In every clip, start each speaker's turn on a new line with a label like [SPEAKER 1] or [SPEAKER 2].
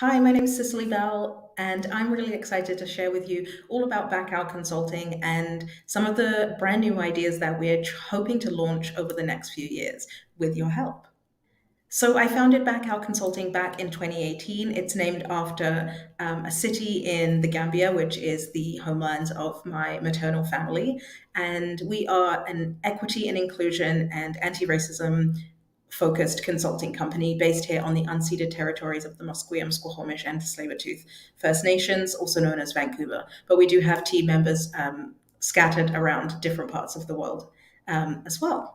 [SPEAKER 1] Hi, my name is Cicely Bell, and I'm really excited to share with you all about Bakau Consulting and some of the brand new ideas that we're hoping to launch over the next few years with your help. So, I founded Bakau Consulting back in 2018. It's named after a city in the Gambia, which is the homelands of my maternal family. And we are an equity and inclusion and anti racism focused consulting company based here on the unceded territories of the Musqueam, Squamish, and Tsleil-Waututh First Nations, also known as Vancouver. But we do have team members scattered around different parts of the world as well.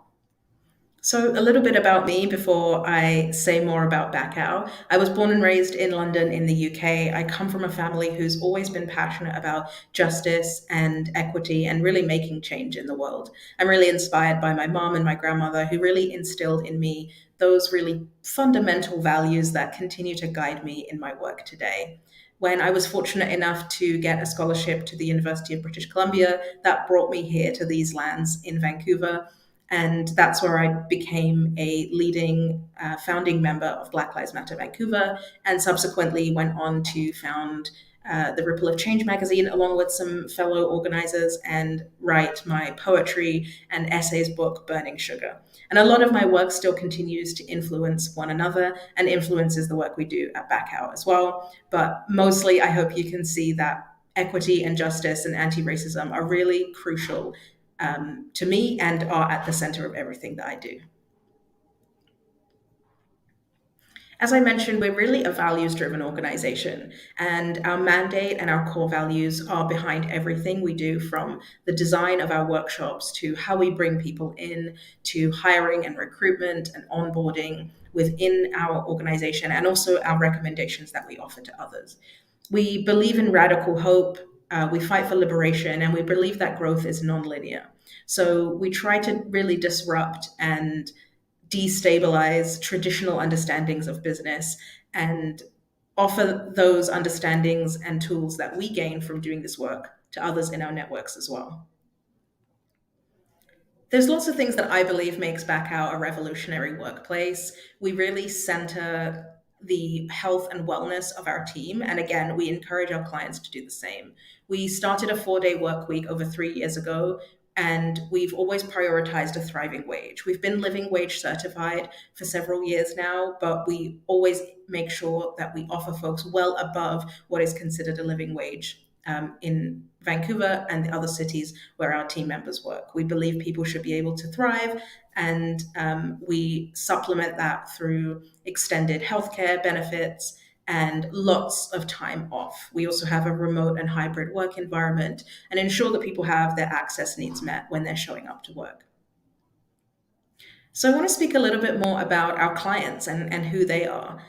[SPEAKER 1] So, a little bit about me before I say more about Bakau. I was born and raised in London in the UK. I come from a family who's always been passionate about justice and equity and really making change in the world. I'm really inspired by my mom and my grandmother, who really instilled in me those really fundamental values that continue to guide me in my work today. When I was fortunate enough to get a scholarship to the University of British Columbia, that brought me here to these lands in Vancouver, and that's where I became a leading founding member of Black Lives Matter Vancouver, and subsequently went on to found the Ripple of Change magazine along with some fellow organizers and write my poetry and essays book, Burning Sugar. And a lot of my work still continues to influence one another and influences the work we do at Bakau as well. But mostly, I hope you can see that equity and justice and anti racism are really crucial to me and are at the center of everything that I do. As I mentioned, we're really a values driven organization, and our mandate and our core values are behind everything we do, from the design of our workshops to how we bring people in, to hiring and recruitment and onboarding within our organization, and also our recommendations that we offer to others. We believe in radical hope. We fight for liberation, and we believe that growth is nonlinear. So we try to really disrupt and destabilize traditional understandings of business and offer those understandings and tools that we gain from doing this work to others in our networks as well. There's lots of things that I believe makes Bakau a revolutionary workplace. We really center the health and wellness of our team. And again, we encourage our clients to do the same. We started a 4-day work week over 3 years ago, and we've always prioritized a thriving wage. We've been living wage certified for several years now, but we always make sure that we offer folks well above what is considered a living wage in Vancouver and the other cities where our team members work. We believe people should be able to thrive, and we supplement that through extended healthcare benefits and lots of time off. We also have a remote and hybrid work environment and ensure that people have their access needs met when they're showing up to work. So, I want to speak a little bit more about our clients and who they are.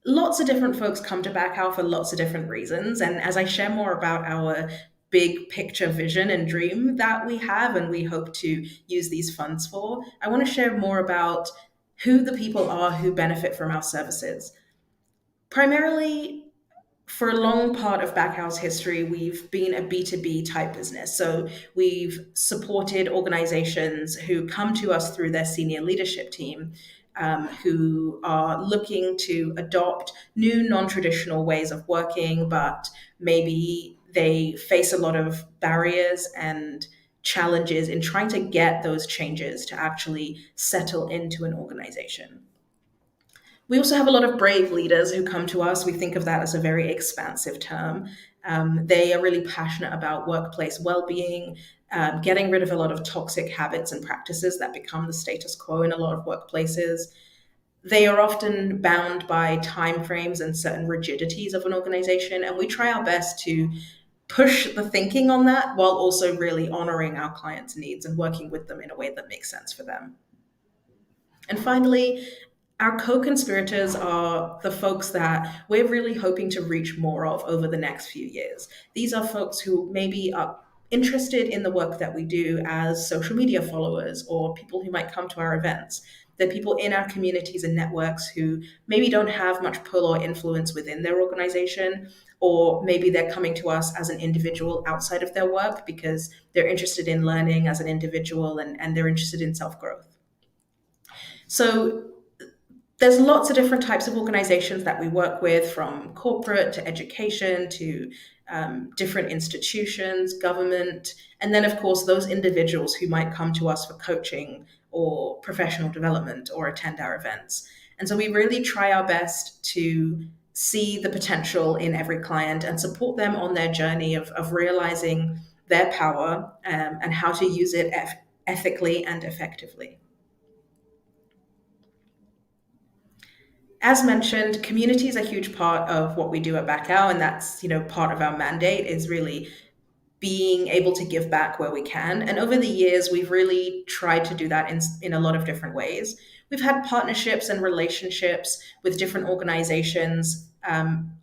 [SPEAKER 1] Lots of different folks come to Backhouse for lots of different reasons. And as I share more about our big picture vision and dream that we have and we hope to use these funds for, I want to share more about who the people are who benefit from our services. Primarily, for a long part of Backhouse history, we've been a B2B type business. So we've supported organizations who come to us through their senior leadership team, who are looking to adopt new non traditional ways of working, but maybe they face a lot of barriers and challenges in trying to get those changes to actually settle into an organization. We also have a lot of brave leaders who come to us. We think of that as a very expansive term. They are really passionate about workplace well-being, getting rid of a lot of toxic habits and practices that become the status quo in a lot of workplaces. They are often bound by timeframes and certain rigidities of an organization, and we try our best to push the thinking on that while also really honoring our clients' needs and working with them in a way that makes sense for them. And finally, our co conspirators are the folks that we're really hoping to reach more of over the next few years. These are folks who maybe are interested in the work that we do as social media followers or people who might come to our events. They're people in our communities and networks who maybe don't have much pull or influence within their organization, or maybe they're coming to us as an individual outside of their work because they're interested in learning as an individual and they're interested in self growth. So There's lots of different types of organizations that we work with, from corporate to education to different institutions, government, and then, of course, those individuals who might come to us for coaching or professional development or attend our events. And so we really try our best to see the potential in every client and support them on their journey of realizing their power and how to use it ethically and effectively. As mentioned, community is a huge part of what we do at Bakau, and that's part of our mandate is really being able to give back where we can. And over the years, we've really tried to do that in a lot of different ways. We've had partnerships and relationships with different organizations,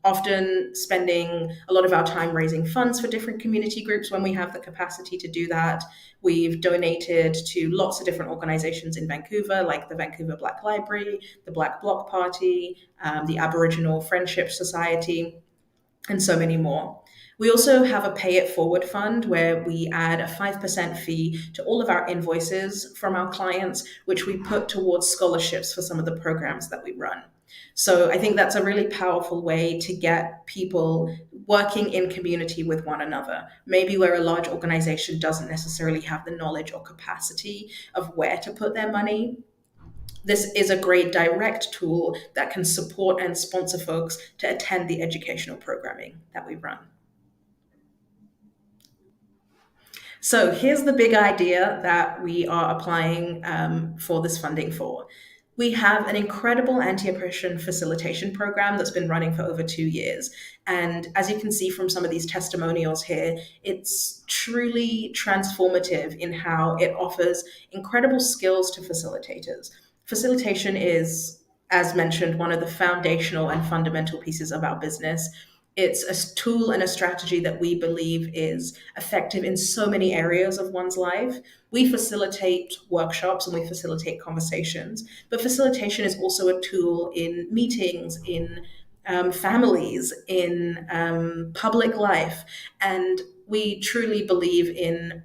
[SPEAKER 1] often spending a lot of our time raising funds for different community groups when we have the capacity to do that. We've donated to lots of different organizations in Vancouver, like the Vancouver Black Library, the Black Bloc Party, the Aboriginal Friendship Society, and so many more. We also have a pay it forward fund where we add a 5% fee to all of our invoices from our clients, which we put towards scholarships for some of the programs that we run. So I think that's a really powerful way to get people working in community with one another. Maybe where a large organization doesn't necessarily have the knowledge or capacity of where to put their money, this is a great direct tool that can support and sponsor folks to attend the educational programming that we run. So here's the big idea that we are applying for this funding for. We have an incredible anti-oppression facilitation program that's been running for over 2 years. And as you can see from some of these testimonials here, it's truly transformative in how it offers incredible skills to facilitators. Facilitation is, as mentioned, one of the foundational and fundamental pieces of our business. It's a tool and a strategy that we believe is effective in so many areas of one's life. We facilitate workshops and we facilitate conversations, but facilitation is also a tool in meetings, in families, in public life. And we truly believe in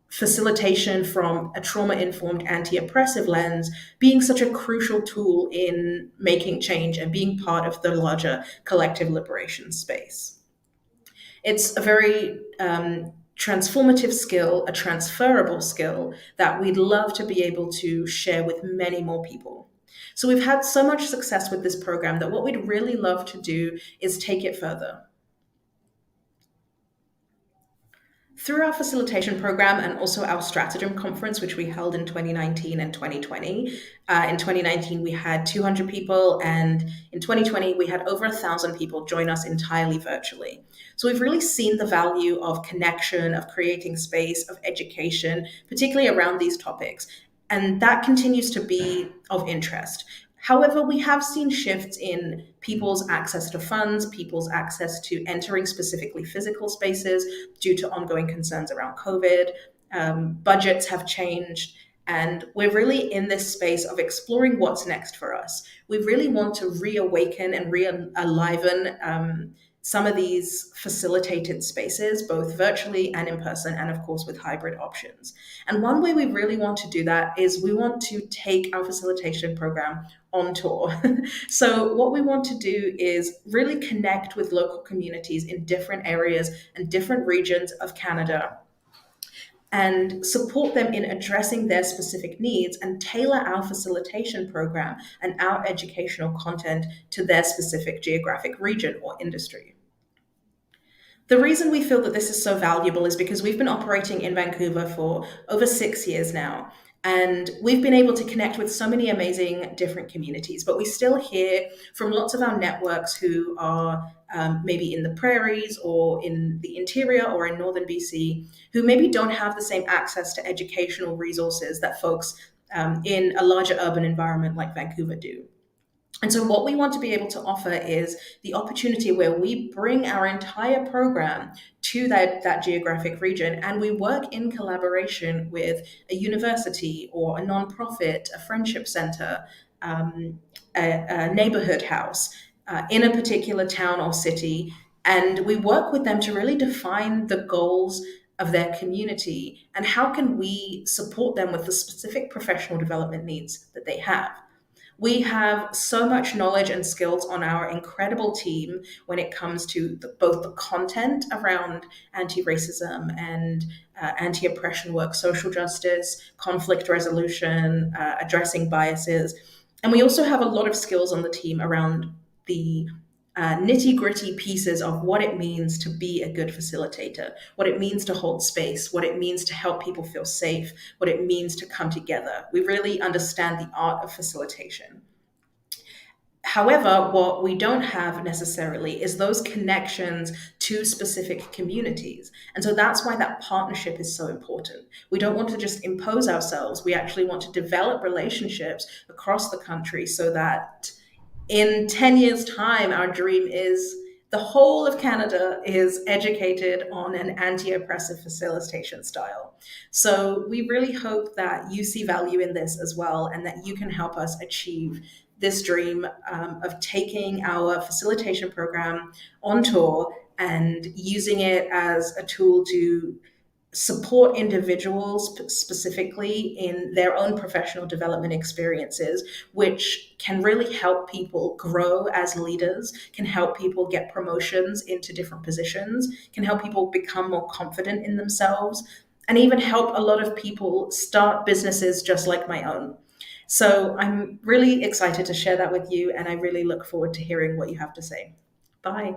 [SPEAKER 1] facilitation from a trauma informed anti oppressive lens being such a crucial tool in making change and being part of the larger collective liberation space. It's a very transformative skill, a transferable skill that we'd love to be able to share with many more people. So we've had so much success with this program that what we'd really love to do is take it further. Through our facilitation program and also our Stratagem conference, which we held in 2019 and 2020. In 2019, we had 200 people, and in 2020, we had over 1,000 people join us entirely virtually. So we've really seen the value of connection, of creating space, of education, particularly around these topics. And that continues to be of interest. However, we have seen shifts in people's access to funds, people's access to entering specifically physical spaces due to ongoing concerns around COVID. Budgets have changed, and we're really in this space of exploring what's next for us. We really want to reawaken and re-aliven some of these facilitated spaces, both virtually and in person, and of course with hybrid options. And one way we really want to do that is we want to take our facilitation program on tour. So what we want to do is really connect with local communities in different areas and different regions of Canada and support them in addressing their specific needs and tailor our facilitation program and our educational content to their specific geographic region or industry. The reason we feel that this is so valuable is because we've been operating in Vancouver for over 6 years now. And we've been able to connect with so many amazing different communities, but we still hear from lots of our networks who are maybe in the prairies or in the interior or in northern BC, who maybe don't have the same access to educational resources that folks in a larger urban environment like Vancouver do. And so what we want to be able to offer is the opportunity where we bring our entire program to that geographic region, and we work in collaboration with a university or a nonprofit, a friendship center, a neighborhood house in a particular town or city. And we work with them to really define the goals of their community and how can we support them with the specific professional development needs that they have. We have so much knowledge and skills on our incredible team when it comes to both the content around anti racism and anti oppression work, social justice, conflict resolution, addressing biases. And we also have a lot of skills on the team around the nitty gritty pieces of what it means to be a good facilitator, what it means to hold space, what it means to help people feel safe, what it means to come together. We really understand the art of facilitation. However, what we don't have necessarily is those connections to specific communities. And so that's why that partnership is so important. We don't want to just impose ourselves. We actually want to develop relationships across the country so that in 10 years' time, our dream is the whole of Canada is educated on an anti oppressive facilitation style. So we really hope that you see value in this as well and that you can help us achieve this dream of taking our facilitation program on tour and using it as a tool to support individuals specifically in their own professional development experiences, which can really help people grow as leaders, can help people get promotions into different positions, can help people become more confident in themselves, and even help a lot of people start businesses just like my own. So I'm really excited to share that with you, and I really look forward to hearing what you have to say. Bye.